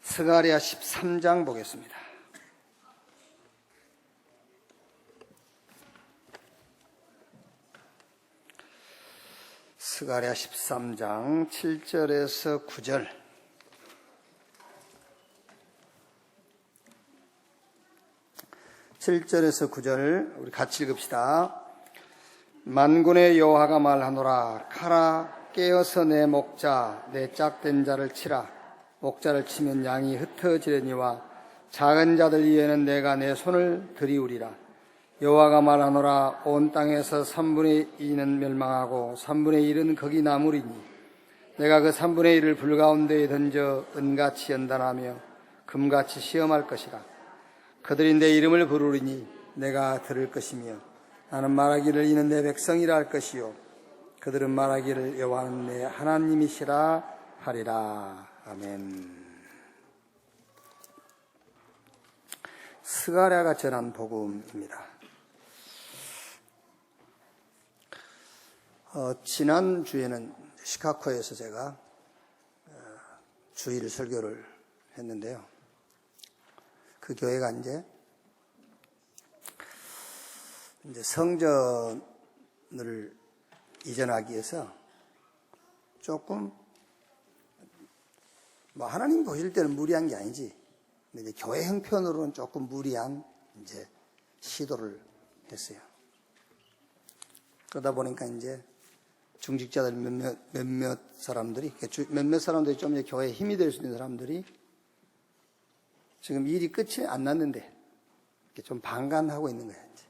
스가랴 13장 보겠습니다. 스가랴 13장 7절에서 9절. 우리 같이 읽읍시다. 만군의 여호와가 말하노라. 가라, 깨어서 내 목자, 내 짝된 자를 치라. 목자를 치면 양이 흩어지려니와 작은 자들 위에는 내가 내 손을 들이우리라. 여호와가 말하노라. 온 땅에서 3분의 2는 멸망하고 3분의 1은 거기 남으리니 내가 그 3분의 1을 불 가운데에 던져 은같이 연단하며 금같이 시험할 것이라. 그들이 내 이름을 부르리니 내가 들을 것이며 나는 말하기를 이는 내 백성이라 할 것이요 그들은 말하기를 여호와는 내 하나님이시라 하리라. 아멘. 스가랴가 전한 복음입니다. 지난주에는 시카고에서 제가 주일 설교를 했는데요. 그 교회가 이제 성전을 이전하기 위해서 조금 하나님 보실 때는 무리한 게 아니지. 근데 이제 교회 형편으로는 조금 무리한 이제 시도를 했어요. 그러다 보니까 이제 중직자들 몇몇 사람들이 좀 이제 교회에 힘이 될 수 있는 사람들이 지금 일이 끝이 안 났는데 좀 방관하고 있는 거예요. 이제.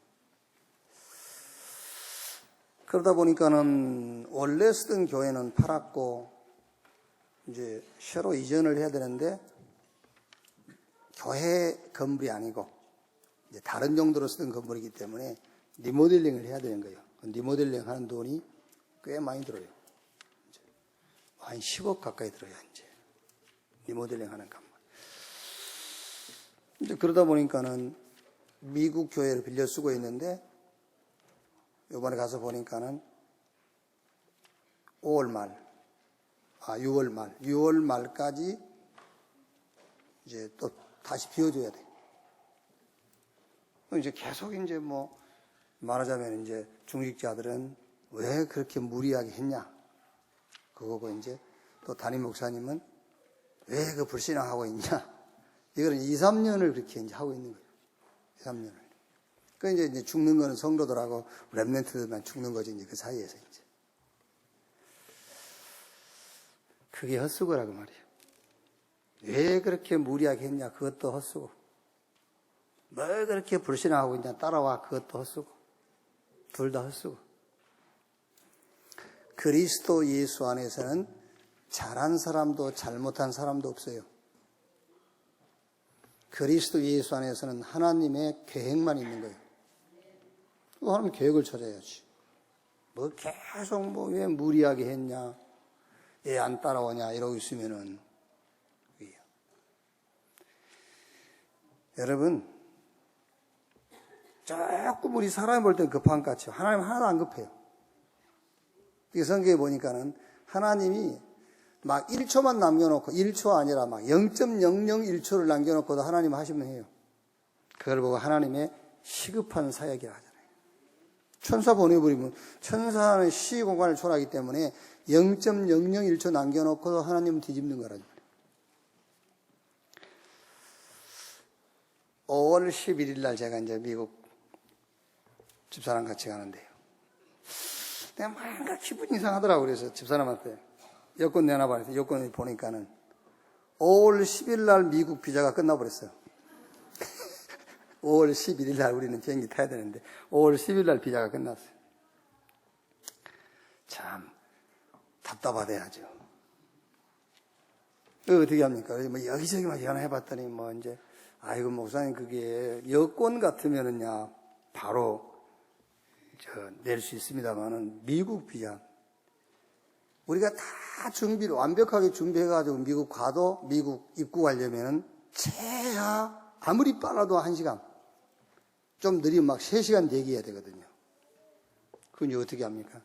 그러다 보니까는 원래 쓰던 교회는 팔았고 이제 새로 이전을 해야 되는데 교회 건물이 아니고 이제 다른 용도로 쓰던 건물이기 때문에 리모델링을 해야 되는 거예요. 리모델링 하는 돈이 꽤 많이 들어요. 이제 한 10억 가까이 들어요. 이제 리모델링 하는 건물. 이제 그러다 보니까는 미국 교회를 빌려 쓰고 있는데 이번에 가서 보니까는 6월 말까지 이제 또 다시 비워줘야 돼. 이제 계속 이제 말하자면 이제 중직자들은 왜 그렇게 무리하게 했냐? 그거고 이제 또 담임 목사님은 왜 그 불신앙하고 있냐? 이거는 2, 3년을 그렇게 이제 하고 있는 거예요. 2, 3년을. 그 이제 죽는 거는 성도들하고 렘넌트들만 죽는 거지, 이제 그 사이에서 이제. 그게 헛수고라고 말이에요. 왜 그렇게 무리하게 했냐? 그것도 헛수고. 뭐 그렇게 불신앙하고 있냐? 따라와. 그것도 헛수고. 둘 다 헛수고. 그리스도 예수 안에서는 잘한 사람도 잘못한 사람도 없어요. 그리스도 예수 안에서는 하나님의 계획만 있는 거예요. 하나님 계획을 찾아야지. 계속 왜 무리하게 했냐? 왜 안 따라오냐? 이러고 있으면은. 여러분, 조금 우리 사람이 볼 땐 급한 것 같아요. 하나님 하나도 안 급해요. 이 성경에 보니까는 하나님이 1초만 남겨놓고 1초 아니라 0.001초를 남겨놓고도 하나님 하시면 해요. 그걸 보고 하나님의 시급한 사역이라 하잖아요. 천사 보내버리면 천사는 시 공간을 초월하기 때문에 0.001초 남겨놓고도 하나님은 뒤집는 거라죠. 5월 11일 날 제가 이제 미국 집사람 같이 가는데요. 내가 뭔가 기분이 이상하더라고. 그래서 집사람한테 여권 내놔봐. 그래서 여권을 보니까는 5월 10일 날 미국 비자가 끝나버렸어요. 5월 11일 날 우리는 비행기 타야 되는데 5월 10일 날 비자가 끝났어요. 참 답답하대야죠. 어떻게 합니까? 여기저기 전화해봤더니 이제 아이고 목사님 그게 여권 같으면은야 바로 낼 수 있습니다만은 미국 비자 우리가 다 준비를 완벽하게 준비해가지고 미국 가도 미국 입국하려면은 최하 아무리 빨라도 1시간 좀 느리면 3시간 대기해야 되거든요. 그건 어떻게 합니까?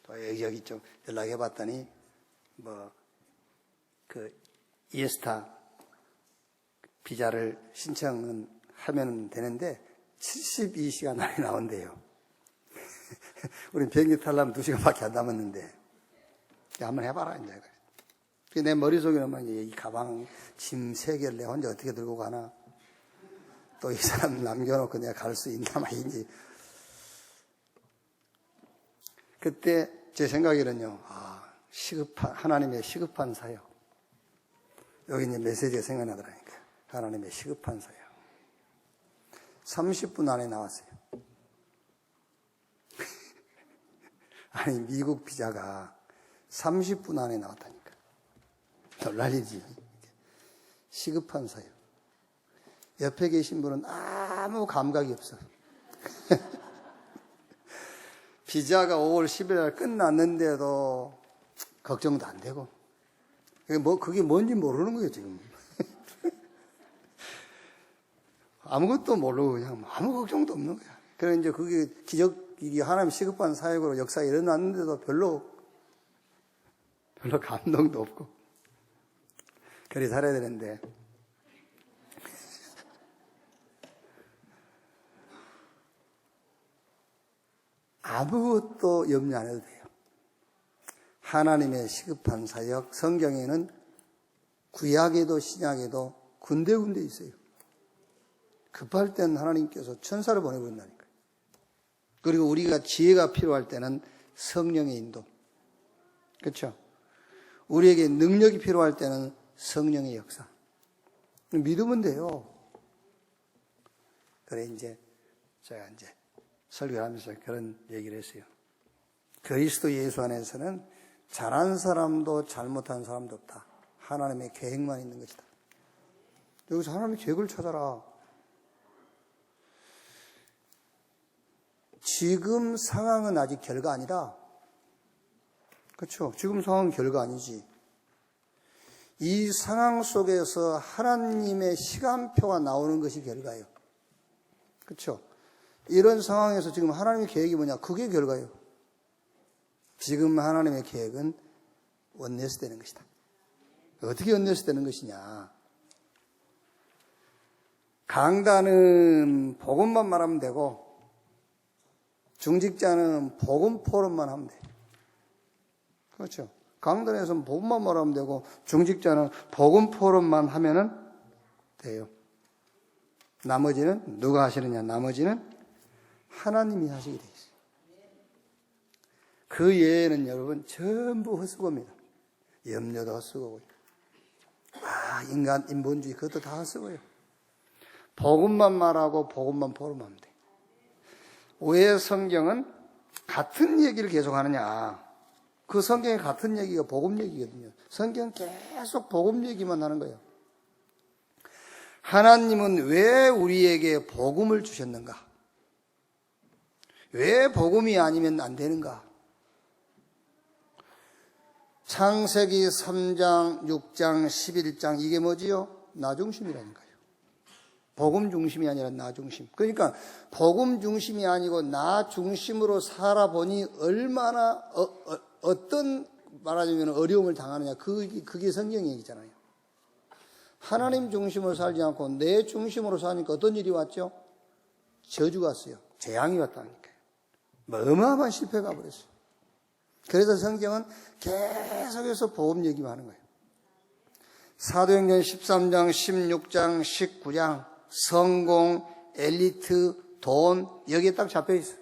또 여기 좀 연락해봤더니 이에스타 비자를 신청은 하면 되는데 72시간 안에 나온대요. 우린 비행기 타려면 2시간밖에 안 남았는데 한번 해봐라 이제. 내 머릿속에는 이 가방 짐 3개를 내가 혼자 어떻게 들고 가나, 또 이 사람 남겨놓고 내가 갈 수 있나 말인지. 그때 제 생각에는요, 하나님의 시급한 사역. 여기 이제 메시지가 생각나더라니까. 하나님의 시급한 사역. 30분 안에 나왔어요. 아니, 미국 비자가 30분 안에 나왔다니까. 놀랄 일이지. 시급한 사역. 옆에 계신 분은 아무 감각이 없어. 비자가 5월 10일 날 끝났는데도 걱정도 안 되고. 그게 뭔지 모르는 거예요, 지금. 아무것도 모르고 그냥 아무 걱정도 없는 거야. 그래, 이제 그게 기적이 하나님 시급한 사역으로 역사가 일어났는데도 별로 감동도 없고. 그래 살아야 되는데. 아무것도 염려 안 해도 돼요. 하나님의 시급한 사역, 성경에는 구약에도 신약에도 군데군데 있어요. 급할 때는 하나님께서 천사를 보내버린다니까요. 그리고 우리가 지혜가 필요할 때는 성령의 인도. 그렇죠? 우리에게 능력이 필요할 때는 성령의 역사. 믿으면 돼요. 그래, 제가 설교를 하면서 그런 얘기를 했어요. 그리스도 예수 안에서는 잘한 사람도 잘못한 사람도 없다. 하나님의 계획만 있는 것이다. 여기서 하나님의 계획을 찾아라. 지금 상황은 아직 결과 아니다. 그렇죠? 지금 상황은 결과 아니지. 이 상황 속에서 하나님의 시간표가 나오는 것이 결과예요. 그렇죠? 이런 상황에서 지금 하나님의 계획이 뭐냐? 그게 결과예요. 지금 하나님의 계획은 원내스 되는 것이다. 어떻게 원내스 되는 것이냐? 강단은 복음만 말하면 되고 중직자는 복음 포럼만 하면 돼. 그렇죠? 강단에서는 복음만 말하면 되고 중직자는 복음 포럼만 하면은 돼요. 나머지는 누가 하시느냐? 나머지는 하나님이 하시게 돼 있어요. 그 외에는 여러분 전부 헛수고입니다. 염려도 헛수고고요. 인본주의 그것도 다 헛수고예요. 복음만 말하고 복음만 포럼하면 돼. 왜 성경은 같은 얘기를 계속 하느냐? 그 성경의 같은 얘기가 복음 얘기거든요. 성경은 계속 복음 얘기만 하는 거예요. 하나님은 왜 우리에게 복음을 주셨는가? 왜 복음이 아니면 안 되는가? 창세기 3장, 6장, 11장 이게 뭐지요? 나 중심이라니까요. 복음 중심이 아니라 나 중심. 그러니까 복음 중심이 아니고 나 중심으로 살아보니 얼마나 어떤 말하자면 어려움을 당하느냐. 그게 성경 얘기잖아요. 하나님 중심으로 살지 않고 내 중심으로 사니까 어떤 일이 왔죠? 저주가 왔어요. 재앙이 왔다니까요. 어마어마한 실패가 버렸어요. 그래서 성경은 계속해서 복음 얘기만 하는 거예요. 사도행전 13장, 16장, 19장 성공, 엘리트, 돈 여기에 딱 잡혀 있어요.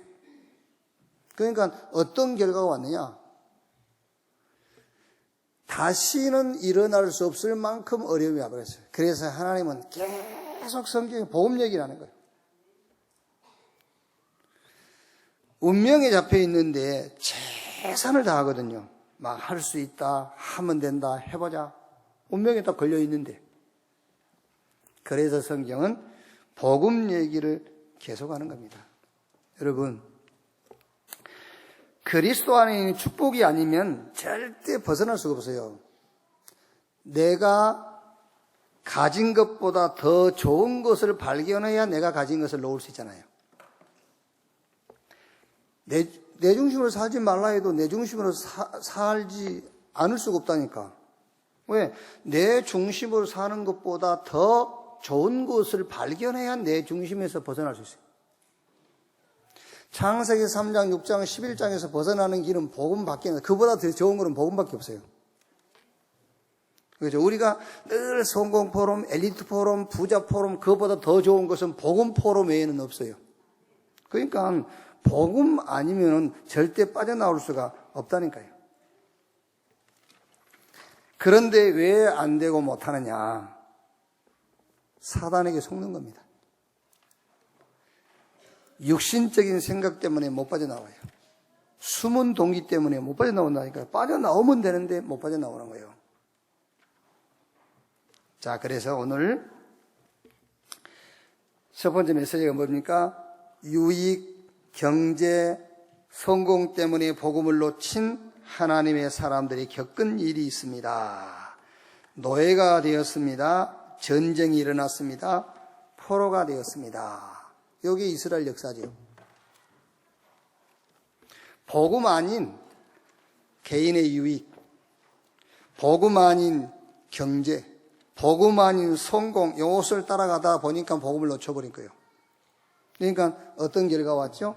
그러니까 어떤 결과가 왔느냐? 다시는 일어날 수 없을 만큼 어려움이 와버렸어요. 그래서 하나님은 계속 성경에 복음 얘기를 하는 거예요. 운명에 잡혀 있는데 최선을 다하거든요. 막 할 수 있다, 하면 된다, 해보자. 운명에 딱 걸려 있는데. 그래서 성경은 복음 얘기를 계속하는 겁니다. 여러분, 그리스도 안에 있는 축복이 아니면 절대 벗어날 수가 없어요. 내가 가진 것보다 더 좋은 것을 발견해야 내가 가진 것을 놓을 수 있잖아요. 내 중심으로 살지 말라 해도 내 중심으로 살지 않을 수가 없다니까. 왜? 내 중심으로 사는 것보다 더 좋은 것을 발견해야 내 중심에서 벗어날 수 있어요. 창세기 3장, 6장, 11장에서 벗어나는 길은 복음밖에 없어요. 그보다 더 좋은 것은 복음밖에 없어요. 그렇죠? 우리가 늘 성공 포럼, 엘리트 포럼, 부자 포럼, 그보다 더 좋은 것은 복음 포럼 외에는 없어요. 그러니까 복음 아니면 절대 빠져나올 수가 없다니까요. 그런데 왜 안 되고 못하느냐? 사단에게 속는 겁니다. 육신적인 생각 때문에 못 빠져나와요. 숨은 동기 때문에 못 빠져나온다니까. 빠져나오면 되는데 못 빠져나오는 거예요. 자, 그래서 오늘 첫 번째 메시지가 뭡니까? 유익, 경제, 성공 때문에 복음을 놓친 하나님의 사람들이 겪은 일이 있습니다. 노예가 되었습니다. 전쟁이 일어났습니다. 포로가 되었습니다. 이게 이스라엘 역사죠. 복음 아닌 개인의 유익, 복음 아닌 경제, 복음 아닌 성공, 이것을 따라가다 보니까 복음을 놓쳐버린 거예요. 그러니까 어떤 결과가 왔죠?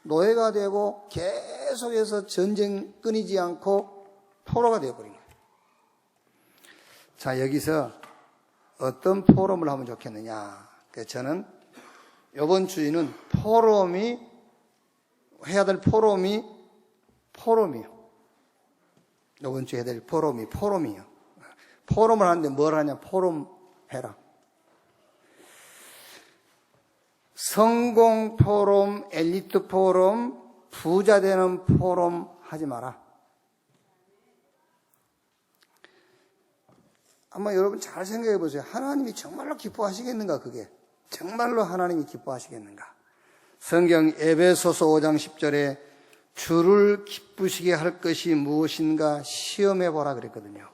노예가 되고 계속해서 전쟁 끊이지 않고 포로가 되어버린 거예요. 자, 여기서 어떤 포럼을 하면 좋겠느냐. 그래서 저는 이번 주에는 해야 될 포럼이요. 이번 주에 해야 될 포럼이요. 포럼을 하는데 뭘 하냐? 포럼 해라. 성공 포럼, 엘리트 포럼, 부자 되는 포럼 하지 마라. 한번 여러분 잘 생각해 보세요. 하나님이 정말로 기뻐하시겠는가, 그게? 정말로 하나님이 기뻐하시겠는가? 성경 에베소서 5장 10절에 주를 기쁘시게 할 것이 무엇인가 시험해 보라 그랬거든요.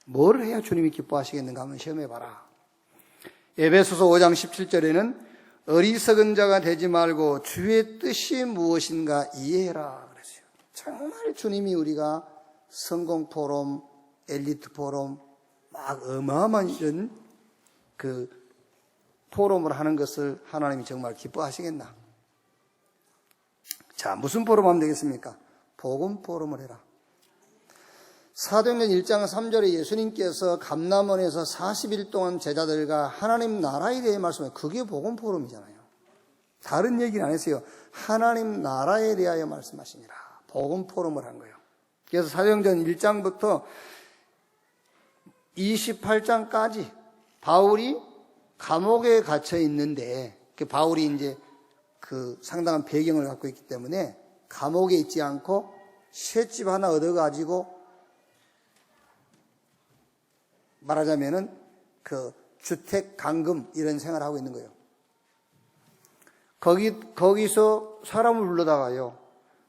뭘 해야 주님이 기뻐하시겠는가 하면 시험해 봐라. 에베소서 5장 17절에는 어리석은 자가 되지 말고 주의 뜻이 무엇인가 이해해라 그랬어요. 정말 주님이 우리가 성공 포럼, 엘리트 포럼, 막 어마어마한 이런 그 포럼을 하는 것을 하나님이 정말 기뻐하시겠나? 자, 무슨 포럼 하면 되겠습니까? 복음 포럼을 해라. 사도행전 1장 3절에 예수님께서 감람원에서 40일 동안 제자들과 하나님 나라에 대해 말씀해요. 그게 복음 포럼이잖아요. 다른 얘기는 안 했어요. 하나님 나라에 대하여 말씀하시니라. 복음 포럼을 한 거예요. 그래서 사도행전 1장부터 28장까지 바울이 감옥에 갇혀 있는데, 바울이 이제 그 상당한 배경을 갖고 있기 때문에 감옥에 있지 않고 셋집 하나 얻어가지고 말하자면은 그 주택 강금 이런 생활을 하고 있는 거예요. 거기서 사람을 불러다가요,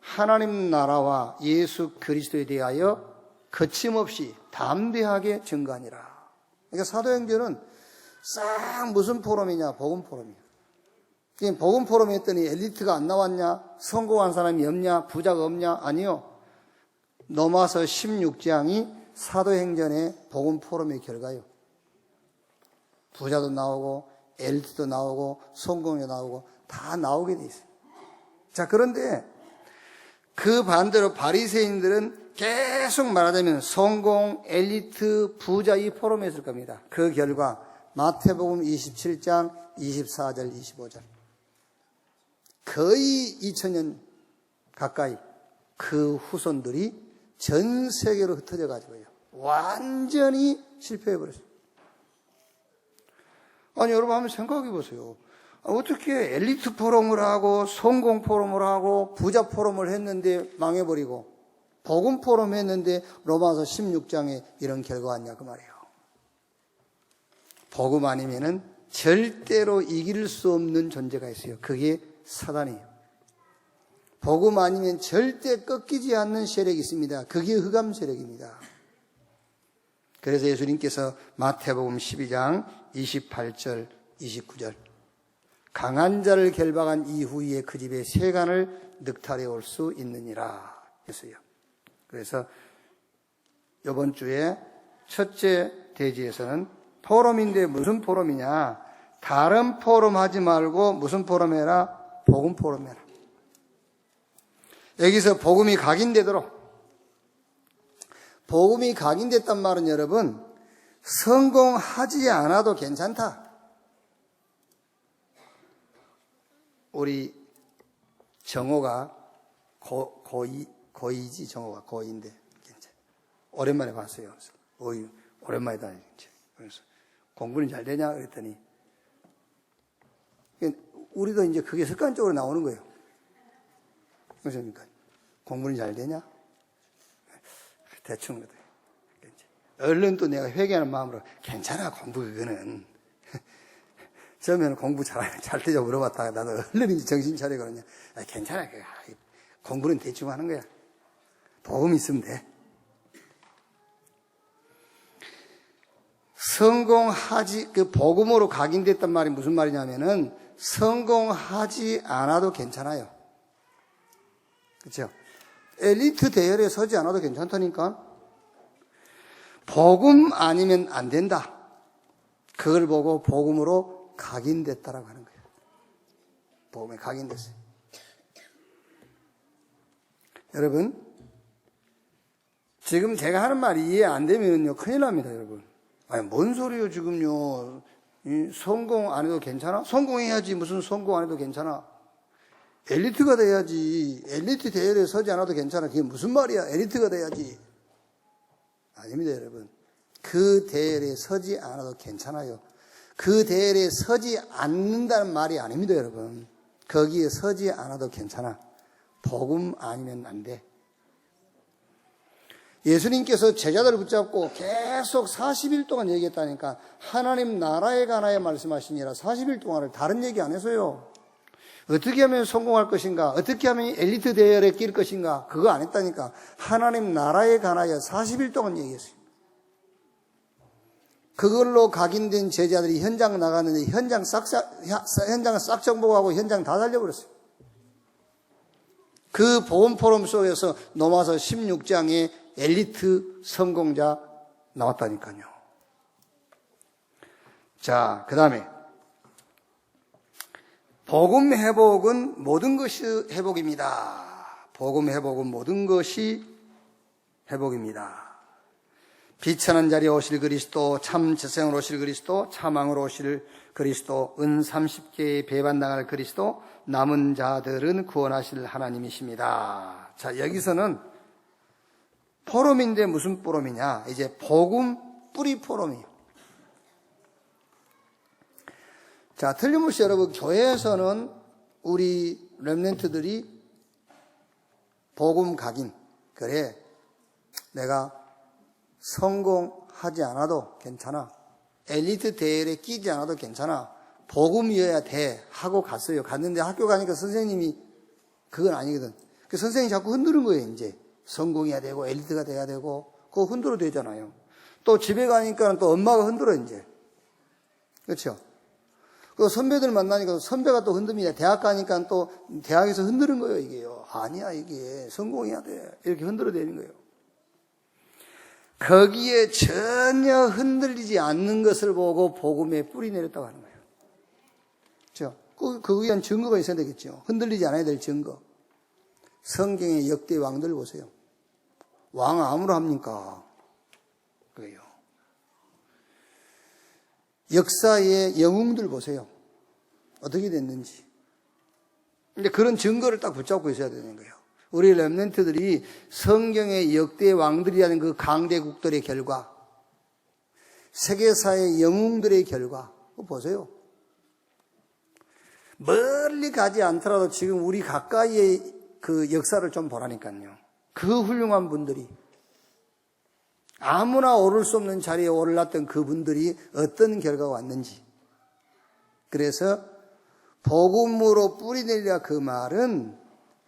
하나님 나라와 예수 그리스도에 대하여 거침없이 담대하게 증거하니라. 그러니까 사도행전은 싹 무슨 포럼이냐? 복음 포럼이에요. 복음 포럼에 했더니 엘리트가 안 나왔냐? 성공한 사람이 없냐? 부자가 없냐? 아니요. 로마서 16장이 사도행전의 복음 포럼의 결과요. 부자도 나오고 엘리트도 나오고 성공도 나오고 다 나오게 돼 있어요. 자, 그런데 그 반대로 바리새인들은 계속 말하자면 성공, 엘리트, 부자 이 포럼에 있을 겁니다. 그 결과 마태복음 27장 24절 25절 거의 2000년 가까이 그 후손들이 전 세계로 흩어져 가지고요, 완전히 실패해버렸어요. 아니, 여러분 한번 생각해 보세요. 어떻게 엘리트 포럼을 하고 성공 포럼을 하고 부자 포럼을 했는데 망해버리고 복음 포럼 했는데 로마서 16장에 이런 결과가 왔냐 그 말이에요. 복음 아니면은 절대로 이길 수 없는 존재가 있어요. 그게 사단이에요. 복음 아니면 절대 꺾이지 않는 세력이 있습니다. 그게 흑암 세력입니다. 그래서 예수님께서 마태복음 12장 28절 29절 강한 자를 결박한 이후에 그 집에 세간을 늑탈해 올 수 있느니라 했어요. 그래서 이번 주에 첫째 대지에서는 포럼인데 무슨 포럼이냐? 다른 포럼 하지 말고 무슨 포럼 해라? 복음 포럼 해라. 여기서 복음이 각인되도록. 복음이 각인됐단 말은 여러분, 성공하지 않아도 괜찮다. 우리 정호가 고이지, 정호가 고이인데 괜찮아. 오랜만에 봤어요. 그래서 오랜만이다. 그래서 공부는 잘 되냐 그랬더니 우리도 이제 그게 습관적으로 나오는 거예요. 그렇습니까? 공부는 잘 되냐? 대충 그래도 얼른 또 내가 회개하는 마음으로 괜찮아 공부 그거는 처음에는 공부 잘 되냐고 물어봤다가 나도 얼른 이제 정신 차리거든요. 괜찮아 공부는 대충 하는 거야. 복음 있으면 돼. 그 복음으로 각인됐단 말이 무슨 말이냐면은 성공하지 않아도 괜찮아요. 그렇죠? 엘리트 대열에 서지 않아도 괜찮다니까. 복음 아니면 안 된다. 그걸 보고 복음으로 각인됐다라고 하는 거예요. 복음에 각인됐어요. 여러분, 지금 제가 하는 말이 이해 안 되면요 큰일 납니다, 여러분. 아니, 뭔 소리요, 지금요. 성공 안 해도 괜찮아? 성공해야지, 무슨 성공 안 해도 괜찮아? 엘리트가 돼야지. 엘리트 대열에 서지 않아도 괜찮아. 그게 무슨 말이야? 엘리트가 돼야지. 아닙니다, 여러분. 그 대열에 서지 않아도 괜찮아요. 그 대열에 서지 않는다는 말이 아닙니다, 여러분. 거기에 서지 않아도 괜찮아. 복음 아니면 안 돼. 예수님께서 제자들을 붙잡고 계속 40일 동안 얘기했다니까. 하나님 나라에 관하여 말씀하시니라. 40일 동안을 다른 얘기 안 해서요. 어떻게 하면 성공할 것인가? 어떻게 하면 엘리트 대열에 낄 것인가? 그거 안 했다니까. 하나님 나라에 관하여 40일 동안 얘기했어요. 그걸로 각인된 제자들이 현장 나갔는데 현장을 싹 정복하고 현장 다 살려버렸어요. 그 복음 포럼 속에서 넘어와서 16장에 엘리트 성공자 나왔다니까요. 자, 그 다음에 복음 회복은 모든 것이 회복입니다. 복음 회복은 모든 것이 회복입니다. 비천한 자리에 오실 그리스도, 참 재생으로 오실 그리스도, 참왕으로 오실 그리스도, 은 30개의 배반당할 그리스도, 남은 자들은 구원하실 하나님이십니다. 자, 여기서는 포럼인데 무슨 포럼이냐? 이제 복음 뿌리 포럼이에요. 자, 틀림없이 여러분, 교회에서는 우리 렘넌트들이 복음 각인, 그래, 내가 성공하지 않아도 괜찮아. 엘리트 대열에 끼지 않아도 괜찮아. 복음이어야 돼. 하고 갔어요. 갔는데 학교 가니까 선생님이 그건 아니거든. 그 선생님이 자꾸 흔드는 거예요, 이제. 성공해야 되고, 엘리트가 돼야 되고, 그거 흔들어 되잖아요. 또 집에 가니까 또 엄마가 흔들어, 이제. 그렇죠? 그 선배들 만나니까 선배가 또 흔듭니다. 대학 가니까 또 대학에서 흔드는 거예요, 이게요. 아니야, 이게. 성공해야 돼. 이렇게 흔들어 되는 거예요. 거기에 전혀 흔들리지 않는 것을 보고 복음에 뿌리 내렸다고 하는 거예요. 그렇죠? 그거에 대한 증거가 있어야 되겠죠. 흔들리지 않아야 될 증거. 성경의 역대 왕들 보세요. 왕 암으로 합니까? 그래요. 역사의 영웅들 보세요. 어떻게 됐는지. 근데 그런 증거를 딱 붙잡고 있어야 되는 거예요. 우리 렘넌트들이 성경의 역대 왕들이라는 그 강대국들의 결과, 세계사의 영웅들의 결과, 그거 보세요. 멀리 가지 않더라도 지금 우리 가까이의 그 역사를 좀 보라니까요. 그 훌륭한 분들이, 아무나 오를 수 없는 자리에 올랐던 그분들이 어떤 결과가 왔는지. 그래서 복음으로 뿌리내리라 그 말은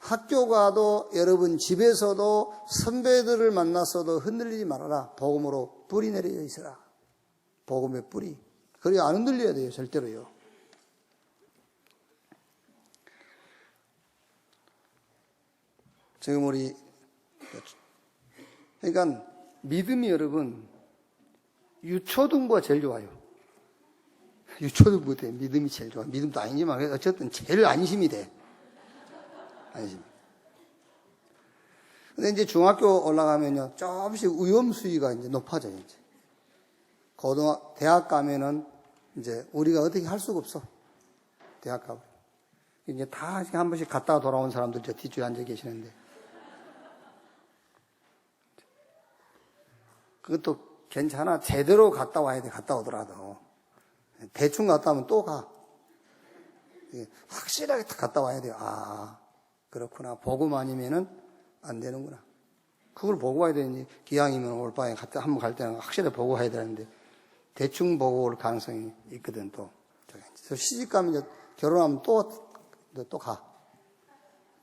학교 가도 여러분 집에서도 선배들을 만났어도 흔들리지 말아라. 복음으로 뿌리내려 있어라. 복음의 뿌리. 그래야 안 흔들려야 돼요. 절대로요. 지금 우리 그러니까 믿음이 여러분 유초등부가 제일 좋아요. 유초등부 때 믿음이 제일 좋아. 믿음도 아니지만 어쨌든 제일 안심이 돼. 안심. 근데 이제 중학교 올라가면요, 조금씩 위험 수위가 이제 높아져요, 이제. 대학 가면은 이제 우리가 어떻게 할 수가 없어. 대학 가고. 이제 다 한 번씩 갔다가 돌아온 사람들 저 뒷줄에 앉아 계시는데. 그것도 괜찮아. 제대로 갔다 와야 돼, 갔다 오더라도. 대충 갔다 오면 또 가. 확실하게 딱 갔다 와야 돼요. 아, 그렇구나. 복음 아니면은 안 되는구나. 그걸 보고 와야 되니, 기왕이면 올바에 한번 갈 때는 확실히 보고 와야 되는데, 대충 보고 올 가능성이 있거든, 또. 그래서 시집 가면 이제 결혼하면 또 가.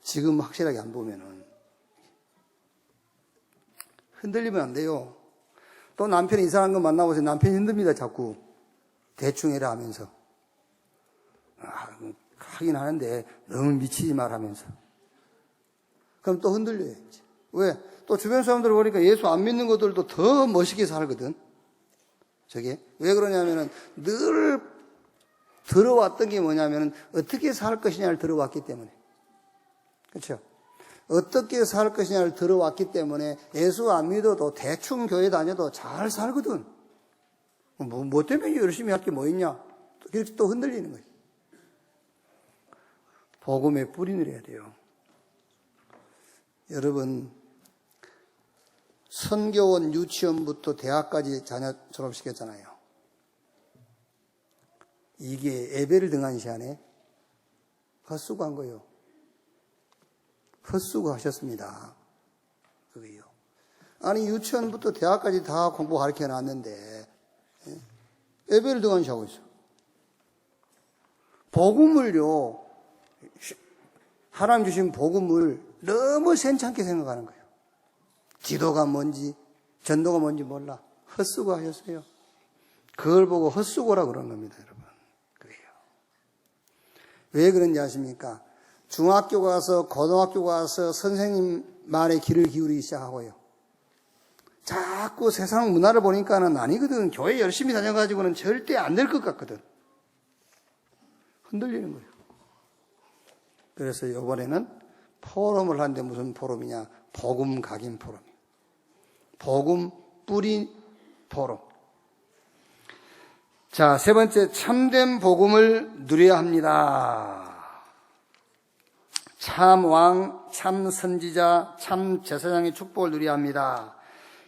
지금 확실하게 안 보면은. 흔들리면 안 돼요. 또 남편이 이상한 거 만나보세요. 남편이 흔듭니다, 자꾸. 대충 해라 하면서. 하긴 하는데 너무 미치지 말하면서. 그럼 또 흔들려요, 이제. 왜? 또 주변 사람들 보니까 예수 안 믿는 것들도 더 멋있게 살거든. 저게. 왜 그러냐면은 늘 들어왔던 게 뭐냐면은 어떻게 살 것이냐를 들어왔기 때문에. 그렇죠? 어떻게 살 것이냐를 들어왔기 때문에 예수 안 믿어도 대충 교회 다녀도 잘 살거든. 뭐 때문에 열심히 할 게 뭐 있냐? 이렇게 또 흔들리는 거예요. 복음에 뿌리 내려야 돼요. 여러분, 선교원 유치원부터 대학까지 자녀 졸업시켰잖아요. 이게 예배를 등한시하네. 헛수고한 거예요. 헛수고하셨습니다. 그게요. 아니, 유치원부터 대학까지 다 공부 가르쳐 놨는데 예배를 등한시하고 있어. 복음을요, 하나님 주신 복음을 너무 괜찮게 생각하는 거예요. 기도가 뭔지, 전도가 뭔지 몰라. 헛수고 하셨어요. 그걸 보고 헛수고라 그런 겁니다, 여러분. 그래요. 왜 그런지 아십니까? 중학교 가서, 고등학교 가서 선생님 말에 귀를 기울이기 시작하고요. 자꾸 세상 문화를 보니까는 아니거든. 교회 열심히 다녀가지고는 절대 안 될 것 같거든. 흔들리는 거예요. 그래서 이번에는 포럼을 하는데 무슨 포럼이냐? 복음 각인 포럼이에요. 복음 뿌리 포럼. 자, 세 번째, 참된 복음을 누려야 합니다. 참 왕, 참 선지자, 참 제사장의 축복을 누려야 합니다.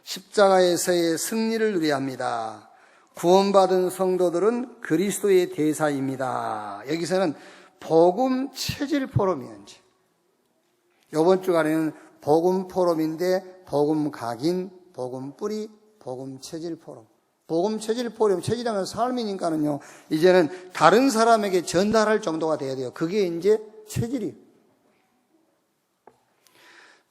십자가에서의 승리를 누려야 합니다. 구원받은 성도들은 그리스도의 대사입니다. 여기서는 복음 체질 포럼이에요. 이번 주간에는 복음 포럼인데 복음 각인, 복음 뿌리, 복음 체질 포럼. 복음 체질 포럼, 체질하면 삶이니까는요, 이제는 다른 사람에게 전달할 정도가 돼야 돼요. 그게 이제 체질이에요.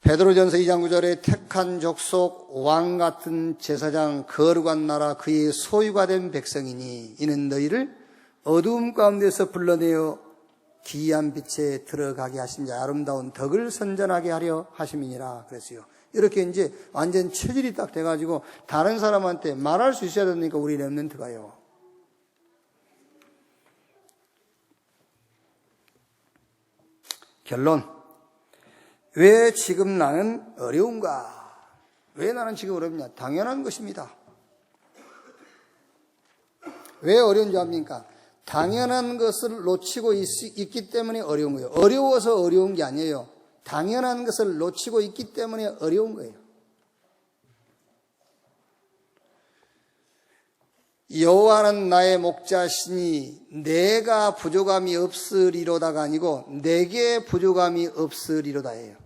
베드로전서 2장 9절에 택한 족속, 왕 같은 제사장, 거룩한 나라, 그의 소유가 된 백성이니 이는 너희를 어두움 가운데서 불러내어 기이한 빛에 들어가게 하신 자, 아름다운 덕을 선전하게 하려 하심이니라 그랬어요. 이렇게 이제 완전 체질이 딱 돼가지고 다른 사람한테 말할 수 있어야 되니까 우리 렘넌트가요. 결론. 왜 지금 나는 어려운가? 왜 나는 지금 어렵냐? 당연한 것입니다. 왜 어려운 줄 압니까? 당연한 것을 놓치고 있기 때문에 어려운 거예요. 어려워서 어려운 게 아니에요. 당연한 것을 놓치고 있기 때문에 어려운 거예요. 여호와는 나의 목자시니 내가 부족함이 없으리로다가 아니고 내게 부족함이 없으리로다예요.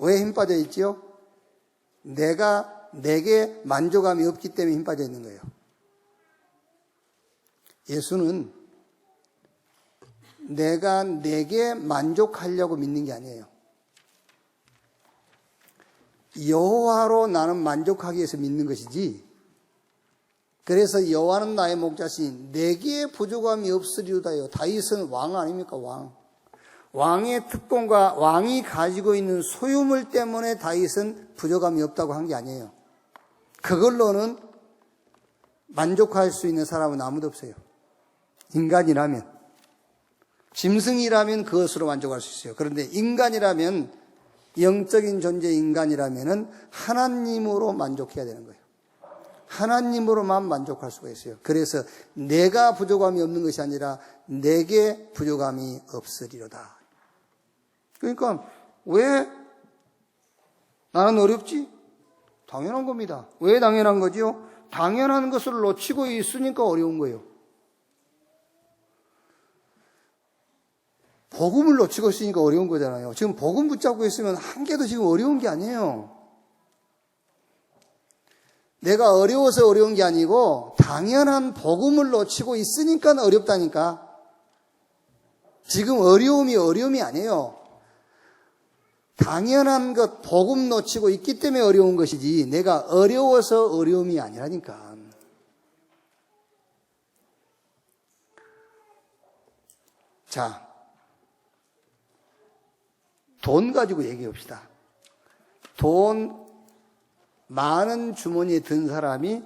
왜 힘 빠져 있지요? 내게 만족감이 없기 때문에 힘 빠져 있는 거예요. 예수는 내게 만족하려고 믿는 게 아니에요. 여호와로 나는 만족하기 위해서 믿는 것이지. 그래서 여호와는 나의 목자시니 내게 부족함이 없으리로다요. 다윗은 왕 아닙니까? 왕. 왕의 특권과 왕이 가지고 있는 소유물 때문에 다윗은 부족함이 없다고 한 게 아니에요. 그걸로는 만족할 수 있는 사람은 아무도 없어요. 인간이라면. 짐승이라면 그것으로 만족할 수 있어요. 그런데 인간이라면, 영적인 존재 인간이라면은 하나님으로 만족해야 되는 거예요. 하나님으로만 만족할 수가 있어요. 그래서 내가 부족함이 없는 것이 아니라 내게 부족함이 없으리로다. 그러니까 왜 나는 어렵지? 당연한 겁니다. 왜 당연한 거지요? 당연한 것을 놓치고 있으니까 어려운 거예요. 복음을 놓치고 있으니까 어려운 거잖아요. 지금 복음 붙잡고 있으면 한 개도 지금 어려운 게 아니에요. 내가 어려워서 어려운 게 아니고 당연한 복음을 놓치고 있으니까 어렵다니까. 지금 어려움이 아니에요. 당연한 것, 복음 놓치고 있기 때문에 어려운 것이지 내가 어려워서 어려움이 아니라니까. 자, 돈 가지고 얘기합시다. 돈 많은 주머니에 든 사람이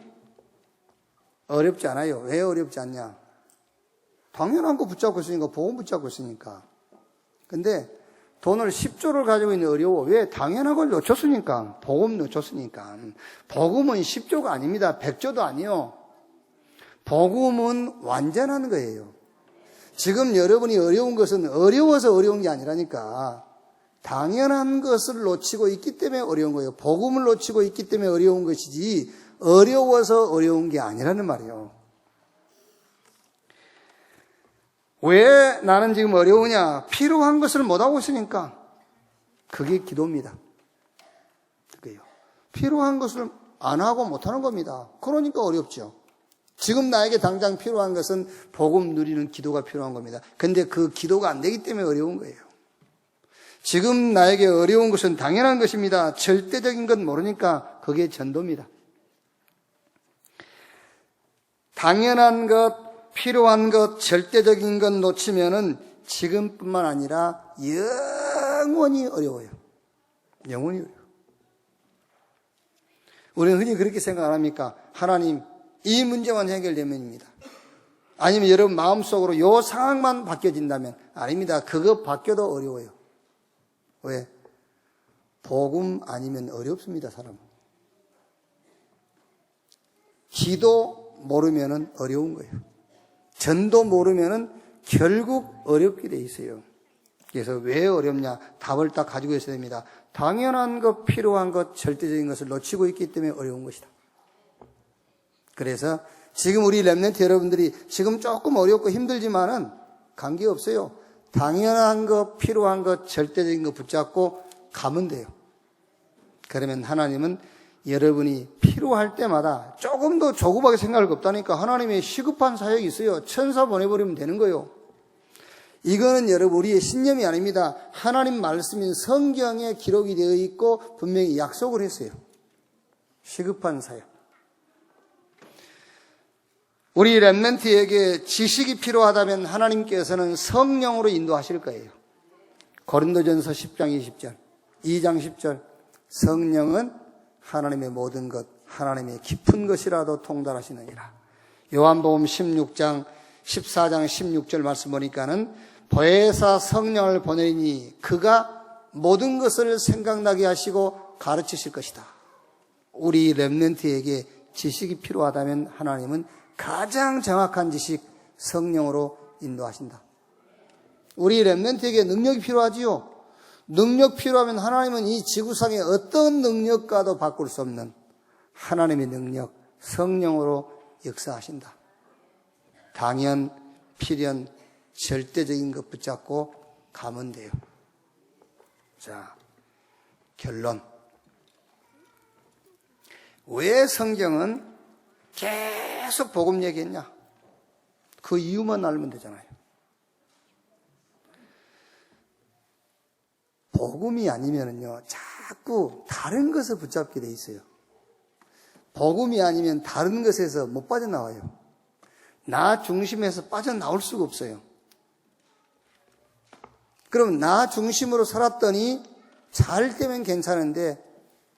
어렵지 않아요. 왜 어렵지 않냐? 당연한 거 붙잡고 있으니까, 복음 붙잡고 있으니까. 근데 돈을 10조를 가지고 있는 어려워. 왜? 당연한 걸 놓쳤으니까. 복음 놓쳤으니까. 복음은 10조가 아닙니다. 100조도 아니요. 복음은 완전한 거예요. 지금 여러분이 어려운 것은 어려워서 어려운 게 아니라니까. 당연한 것을 놓치고 있기 때문에 어려운 거예요. 복음을 놓치고 있기 때문에 어려운 것이지 어려워서 어려운 게 아니라는 말이에요. 왜 나는 지금 어려우냐? 필요한 것을 못하고 있으니까. 그게 기도입니다. 그게요. 필요한 것을 안 하고 못하는 겁니다. 그러니까 어렵죠. 지금 나에게 당장 필요한 것은 복음 누리는 기도가 필요한 겁니다. 근데 그 기도가 안 되기 때문에 어려운 거예요. 지금 나에게 어려운 것은 당연한 것입니다. 절대적인 건 모르니까 그게 전도입니다. 당연한 것, 필요한 것, 절대적인 것 놓치면은 지금뿐만 아니라 영원히 어려워요. 영원히 어려워요. 우리는 흔히 그렇게 생각 안 합니까? 하나님, 이 문제만 해결되면입니다. 아니면 여러분 마음속으로 이 상황만 바뀌어진다면 아닙니다. 그거 바뀌어도 어려워요. 왜? 복음 아니면 어렵습니다, 사람은. 기도 모르면은 어려운 거예요. 전도 모르면은 결국 어렵게 돼 있어요. 그래서 왜 어렵냐? 답을 딱 가지고 있어야 됩니다. 당연한 것, 필요한 것, 절대적인 것을 놓치고 있기 때문에 어려운 것이다. 그래서 지금 우리 렘넌트 여러분들이 지금 조금 어렵고 힘들지만은 관계없어요. 당연한 것, 필요한 것, 절대적인 것 붙잡고 가면 돼요. 그러면 하나님은 여러분이 필요할 때마다 조금 더 조급하게 생각할 거 없다니까. 하나님의 시급한 사역이 있어요. 천사 보내버리면 되는 거예요. 이거는 여러분 우리의 신념이 아닙니다. 하나님 말씀인 성경에 기록이 되어 있고 분명히 약속을 했어요. 시급한 사역. 우리 렘넌트에게 지식이 필요하다면 하나님께서는 성령으로 인도하실 거예요. 고린도전서 10장 20절, 2장 10절. 성령은 하나님의 모든 것, 하나님의 깊은 것이라도 통달하시느니라. 요한복음 16장, 14장 16절 말씀 보니까는 보혜사 성령을 보내니 그가 모든 것을 생각나게 하시고 가르치실 것이다. 우리 렘넌트에게 지식이 필요하다면 하나님은 가장 정확한 지식 성령으로 인도하신다. 우리 렘넌트에게 능력이 필요하지요. 능력 필요하면 하나님은 이 지구상의 어떤 능력과도 바꿀 수 없는 하나님의 능력, 성령으로 역사하신다. 당연, 필연, 절대적인 것 붙잡고 가면 돼요. 자, 결론. 왜 성경은 계속 복음 얘기했냐? 그 이유만 알면 되잖아요. 복음이 아니면은요, 자꾸 다른 것을 붙잡게 돼 있어요. 복음이 아니면 다른 것에서 못 빠져나와요. 나 중심에서 빠져나올 수가 없어요. 그럼 나 중심으로 살았더니 잘 되면 괜찮은데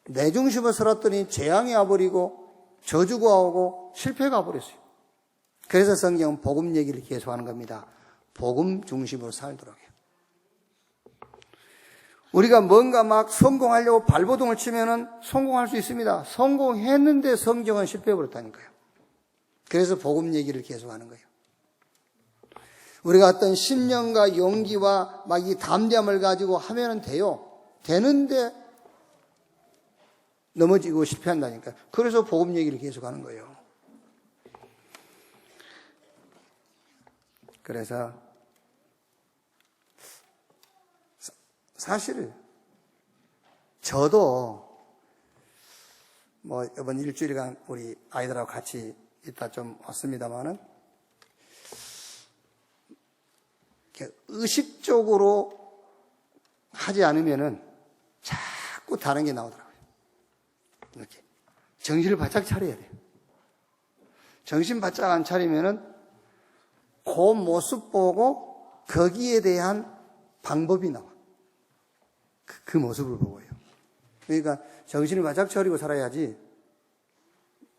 내 중심으로 살았더니 재앙이 와버리고 저주가 오고 실패가 버렸어요. 그래서 성경은 복음 얘기를 계속하는 겁니다. 복음 중심으로 살도록 해요. 우리가 뭔가 막 성공하려고 발버둥을 치면은 성공할 수 있습니다. 성공했는데 성경은 실패해버렸다니까요. 그래서 복음 얘기를 계속하는 거예요. 우리가 어떤 신념과 용기와 막 이 담대함을 가지고 하면은 돼요. 되는데 넘어지고 실패한다니까요. 그래서 복음 얘기를 계속하는 거예요. 그래서 사실 저도 뭐 이번 일주일간 우리 아이들하고 같이 있다 좀 왔습니다만은 의식적으로 하지 않으면은 자꾸 다른 게 나오더라고요. 이렇게 정신을 바짝 차려야 돼요. 정신 바짝 안 차리면은 그 모습 보고 거기에 대한 방법이 나와. 그 모습을 보고요. 그러니까 정신을 바짝 차리고 살아야지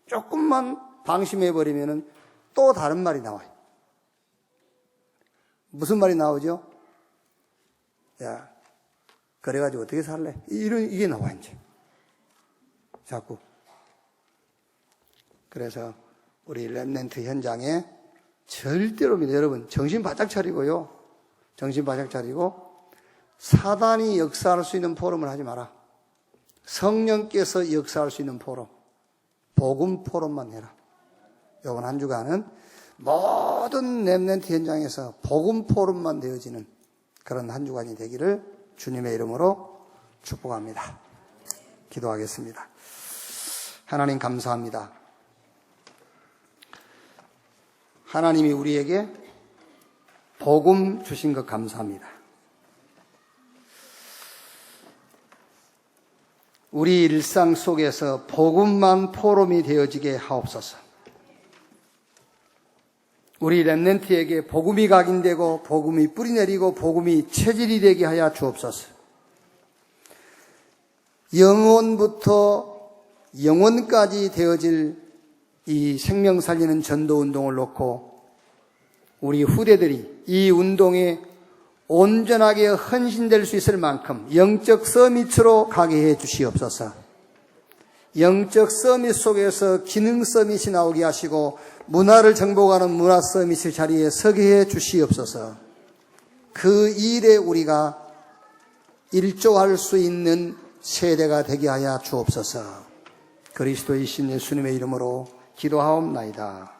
조금만 방심해버리면은 또 다른 말이 나와요. 무슨 말이 나오죠? 야, 그래가지고 어떻게 살래? 이게 나와, 이제. 자꾸. 그래서 우리 렘넌트 현장에 절대로입니다. 여러분, 정신 바짝 차리고요. 정신 바짝 차리고 사단이 역사할 수 있는 포럼을 하지 마라. 성령께서 역사할 수 있는 포럼, 복음 포럼만 해라. 이번 한 주간은 모든 렘넌트 현장에서 복음 포럼만 되어지는 그런 한 주간이 되기를 주님의 이름으로 축복합니다. 기도하겠습니다. 하나님 감사합니다. 하나님이 우리에게 복음 주신 것 감사합니다. 우리 일상 속에서 복음만 포럼이 되어지게 하옵소서. 우리 렘넌트에게 복음이 각인되고 복음이 뿌리내리고 복음이 체질이 되게 하여 주옵소서. 영혼부터 영혼까지 되어질 이 생명 살리는 전도 운동을 놓고 우리 후대들이 이 운동에 온전하게 헌신될 수 있을 만큼 영적 서밋으로 가게 해 주시옵소서. 영적 서밋 속에서 기능 서밋이 나오게 하시고 문화를 정복하는 문화 서밋의 자리에 서게 해 주시옵소서. 그 일에 우리가 일조할 수 있는 세대가 되게 하여 주옵소서. 그리스도이신 예수님의 이름으로 기도하옵나이다.